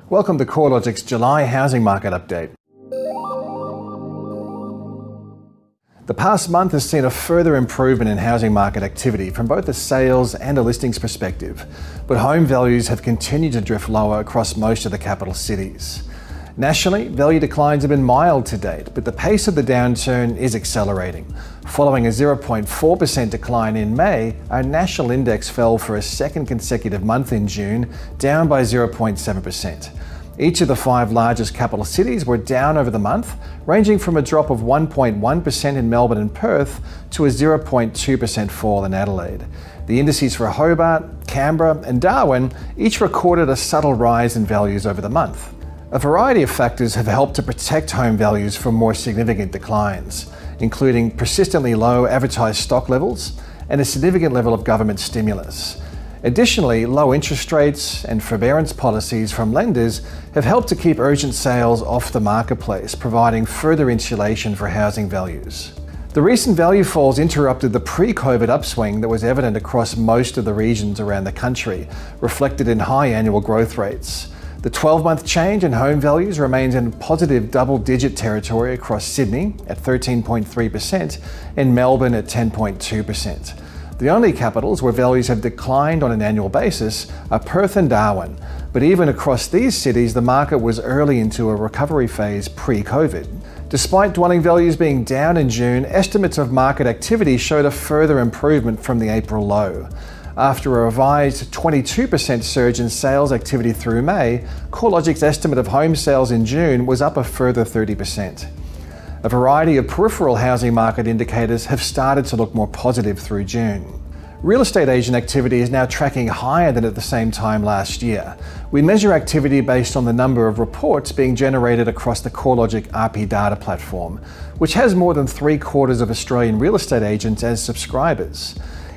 Welcome to CoreLogic's July housing market update. The past month has seen a further improvement in housing market activity from both a sales and a listings perspective, but home values have continued to drift lower across most of the capital cities. Nationally, value declines have been mild to date, but the pace of the downturn is accelerating. Following a 0.4% decline in May, our national index fell for a second consecutive month in June, down by 0.7%. Each of the 5 largest capital cities were down over the month, ranging from a drop of 1.1% in Melbourne and Perth to a 0.2% fall in Adelaide. The indices for Hobart, Canberra and Darwin each recorded a subtle rise in values over the month. A variety of factors have helped to protect home values from more significant declines, including persistently low advertised stock levels and a significant level of government stimulus. Additionally, low interest rates and forbearance policies from lenders have helped to keep urgent sales off the marketplace, providing further insulation for housing values. The recent value falls interrupted the pre-COVID upswing that was evident across most of the regions around the country, reflected in high annual growth rates. The 12-month change in home values remains in positive double-digit territory across Sydney at 13.3% and Melbourne at 10.2%. The only capitals where values have declined on an annual basis are Perth and Darwin, but even across these cities the market was early into a recovery phase pre-COVID. Despite dwelling values being down in June, estimates of market activity showed a further improvement from the April low. After a revised 22% surge in sales activity through May, CoreLogic's estimate of home sales in June was up a further 30%. A variety of peripheral housing market indicators have started to look more positive through June. Real estate agent activity is now tracking higher than at the same time last year. We measure activity based on the number of reports being generated across the CoreLogic RP data platform, which has more than 3/4 of Australian real estate agents as subscribers.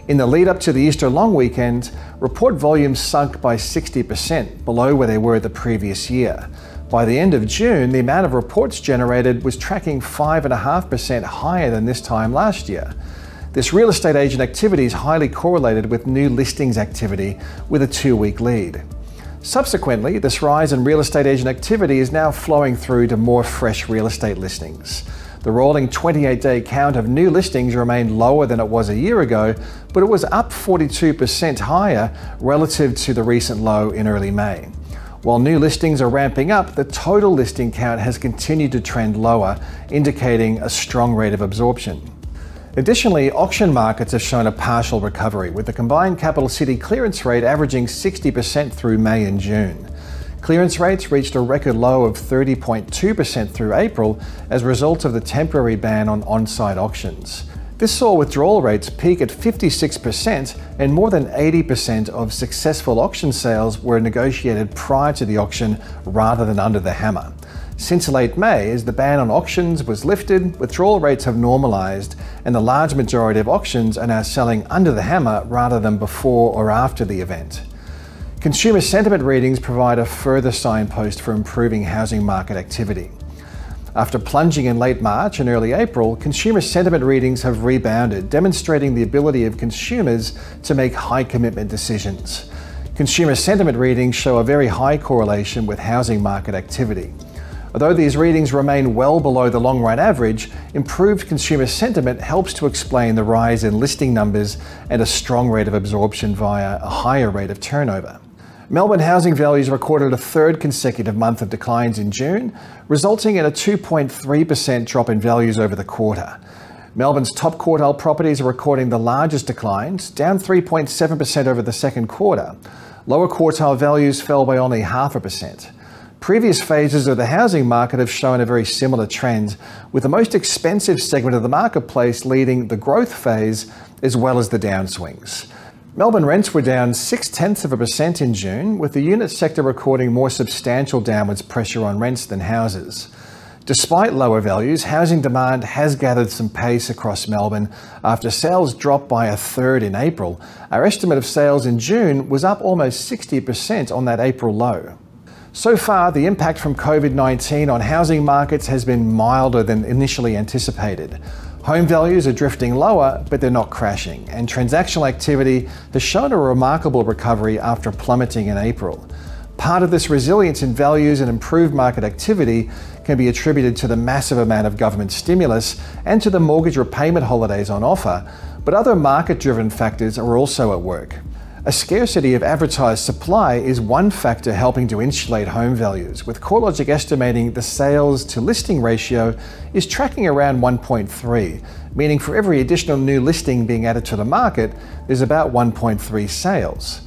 In the lead up to the Easter long weekend, report volumes sunk by 60%, below where they were the previous year. By the end of June, the amount of reports generated was tracking 5.5% higher than this time last year. This real estate agent activity is highly correlated with new listings activity with a 2-week lead. Subsequently, this rise in real estate agent activity is now flowing through to more fresh real estate listings. The rolling 28-day count of new listings remained lower than it was a year ago, but it was up 42% higher relative to the recent low in early May. While new listings are ramping up, the total listing count has continued to trend lower, indicating a strong rate of absorption. Additionally, auction markets have shown a partial recovery, with the combined capital city clearance rate averaging 60% through May and June. Clearance rates reached a record low of 30.2% through April as a result of the temporary ban on on-site auctions. This saw withdrawal rates peak at 56%, and more than 80% of successful auction sales were negotiated prior to the auction rather than under the hammer. Since late May, as the ban on auctions was lifted, withdrawal rates have normalised, and the large majority of auctions are now selling under the hammer rather than before or after the event. Consumer sentiment readings provide a further signpost for improving housing market activity. After plunging in late March and early April, consumer sentiment readings have rebounded, demonstrating the ability of consumers to make high commitment decisions. Consumer sentiment readings show a very high correlation with housing market activity. Although these readings remain well below the long-run average, improved consumer sentiment helps to explain the rise in listing numbers and a strong rate of absorption via a higher rate of turnover. Melbourne housing values recorded a 3rd consecutive month of declines in June, resulting in a 2.3% drop in values over the quarter. Melbourne's top quartile properties are recording the largest declines, down 3.7% over the second quarter. Lower quartile values fell by only 0.5%. Previous phases of the housing market have shown a very similar trend, with the most expensive segment of the marketplace leading the growth phase as well as the downswings. Melbourne rents were down 0.6% in June, with the unit sector recording more substantial downwards pressure on rents than houses. Despite lower values, housing demand has gathered some pace across Melbourne after sales dropped by 1/3 in April. Our estimate of sales in June was up almost 60% on that April low. So far, the impact from COVID-19 on housing markets has been milder than initially anticipated. Home values are drifting lower, but they're not crashing, and transactional activity has shown a remarkable recovery after plummeting in April. Part of this resilience in values and improved market activity can be attributed to the massive amount of government stimulus and to the mortgage repayment holidays on offer, but other market-driven factors are also at work. A scarcity of advertised supply is one factor helping to insulate home values, with CoreLogic estimating the sales to listing ratio is tracking around 1.3, meaning for every additional new listing being added to the market, there's about 1.3 sales.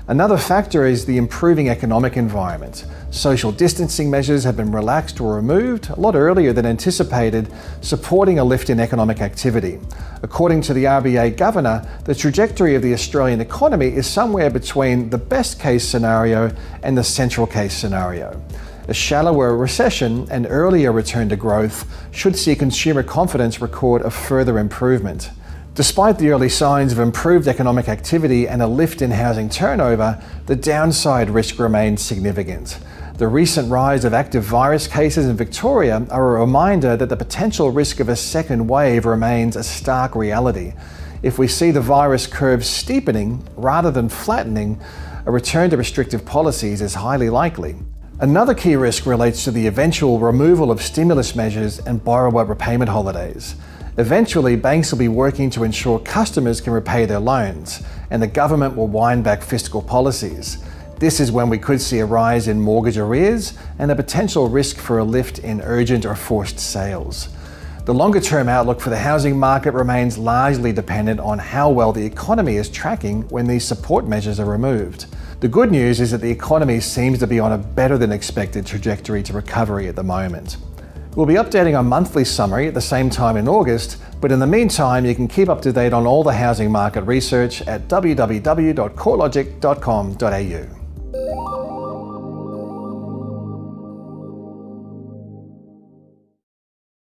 Another factor is the improving economic environment. Social distancing measures have been relaxed or removed a lot earlier than anticipated, supporting a lift in economic activity. According to the RBA governor, the trajectory of the Australian economy is somewhere between the best case scenario and the central case scenario. A shallower recession and earlier return to growth should see consumer confidence record a further improvement. Despite the early signs of improved economic activity and a lift in housing turnover, the downside risk remains significant. The recent rise of active virus cases in Victoria are a reminder that the potential risk of a second wave remains a stark reality. If we see the virus curve steepening rather than flattening, a return to restrictive policies is highly likely. Another key risk relates to the eventual removal of stimulus measures and borrower repayment holidays. Eventually, banks will be working to ensure customers can repay their loans, and the government will wind back fiscal policies. This is when we could see a rise in mortgage arrears and a potential risk for a lift in urgent or forced sales. The longer-term outlook for the housing market remains largely dependent on how well the economy is tracking when these support measures are removed. The good news is that the economy seems to be on a better than expected trajectory to recovery at the moment. We'll be updating our monthly summary at the same time in August, but in the meantime, you can keep up to date on all the housing market research at www.corelogic.com.au.